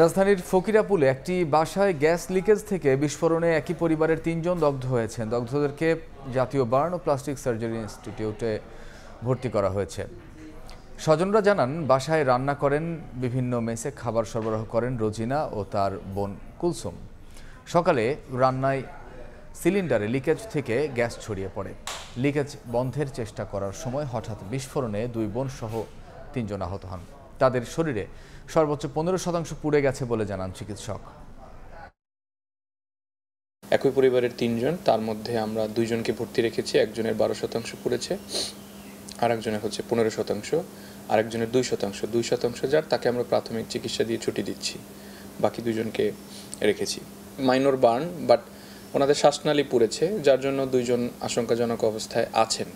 রাজধানীর ফকিরাপুলে একটি বাসায় গ্যাস লিকেজ থেকে বিস্ফোরণে একই পরিবারের ৩ জন দগ্ধ হয়েছেন। দগ্ধদেরকে জাতীয় বার্ন ও প্লাস্টিক সার্জারি ইনস্টিটিউটে ভর্তি করা হয়েছে। স্বজনরা জানান, বাসায় রান্না করেন, বিভিন্ন মেসে খাবার সরবরাহ করেন রোজিনা ও তার বোন কুলসুম। সকালে রান্নায় সিলিন্ডারে লিকেজ থেকে গ্যাস ছড়িয়ে পড়ে। লিকেজ বন্ধের চেষ্টা করার সময় হঠাৎ বিস্ফোরণে 2 বোন সহ 3 জন আহত হন। তাদের শরীরে সর্বোচ্চ 15% পুড়ে গেছে বলে জানান চিকিৎসক। একই পরিবারের 3 জন, তার মধ্যে আমরা 2 জনকে ভর্তি রেখেছি। একজনের 12% পুড়েছে, আরেকজনের হচ্ছে 15%, আরেকজনের 2% যার, তাকে আমরা প্রাথমিক চিকিৎসা দিয়ে ছুটি দিচ্ছি। বাকি 2 জনকে রেখেছি। মাইনর বার্ন, বাট ওনাদের শ্বাসনালী পুড়েছে, যার জন্য 2 জন আশঙ্কাজনক অবস্থায় আছেন।